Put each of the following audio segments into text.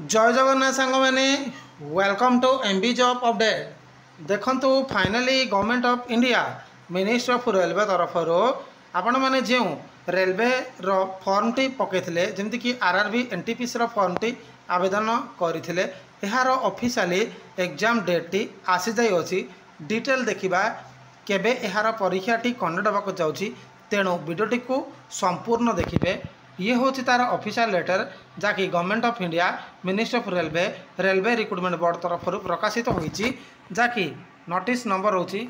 जय जगन्नाथ सांग मैंने welcome to MB job update. देखंतु finally government of India ministry of railway तरफ आपण मैंने जो रेलवे रो फॉर्म टी पकईले जमती कि आरआरबी एनटीपीसी रो फॉर्म टी आवेदन करते यार ऑफिशियली एग्जाम डेट टी आसी जाई अछि। डिटेल देखिबा केबे यार परीक्षा टी कंडक्ट होबाक जाउछि, तेणु वीडियोटी को संपूर्ण देखिबे। ये हूँ तार ऑफिशियल लेटर जहाँकि government of India ministry of railway recruitment board तरफ प्रकाशित होती, जहाँकि नोटिस नंबर होची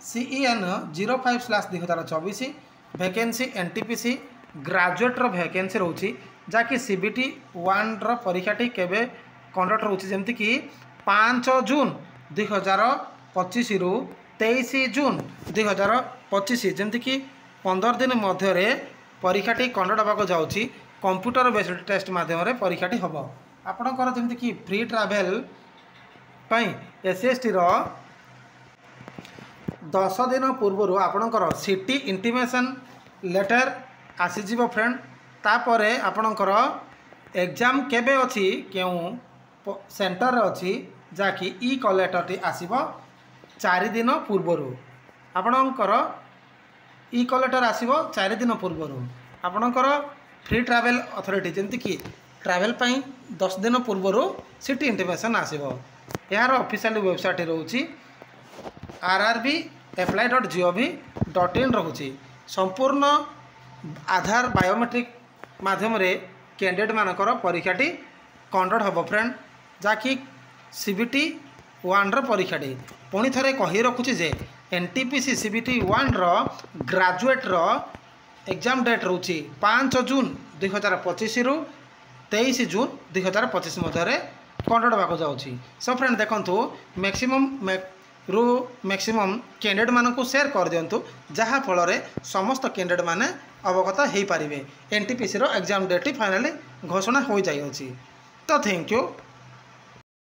CEN 05/2024 वैकेंसी एनटीपीसी ग्रेजुएट रो वैकेंसी रोची, जहाँकि CBT 1 रो परीक्षा टी केबे कंडक्ट होची जेमती कि 5 जून 2025 रु 23 जून 2025 जेमती कि 15 दिन मध्य परीक्षाटी कंडक्ट होगा जाऊँगी। कंप्यूटर बेस्ड टेस्ट माध्यम परीक्षाटी हम आपणकर जमी कि फ्री ट्रावेल SC/ST 10 दिन पूर्व आपणकर सिटी इंटीमेशन लेटर आसीज फ्रेंड। तापर आपणकर एग्जाम केबे अच्छी क्यों सेंटर अच्छी जहाँकि ई कलेक्टर टी आसीब 4 दिन पूर्वर आपणकर ई कलेक्टर आसीब 4 दिन पूर्वर आपणकर फ्री ट्रावेल अथॉरिटी जमती कि ट्रावेल 10 दिन पूर्वर सिटी इंटीमेशन आसीब। यार ऑफिशियल वेबसाइट रोची rrbapply.gov.in रोची। संपूर्ण आधार बायोमेट्रिक माध्यम कैंडिडेट मानकर परीक्षाटी कंडक्ट हम फ्रेंड, जहाँकि CBT 1 रो परीक्षाटी पुणी थे कही रखुची जे एनटीपीसी CBT 1 रो ग्रेजुएट रो एग्जाम डेट रोची 5 जून 2025 रु 23 जून 2025 मध्य कंडक्ट होगा जाऊँगी। सो फ्रेंड देखंतु मैक्सिमम कैंडिडेट मानक शेयर कर दिंतु, जहाँ फल समस्त कैंडिडेट माने अवगत हो पारे। एनटीपीसी रो एग्जाम डेट फाइनली घोषणा हो जाइए। तो थैंक यू।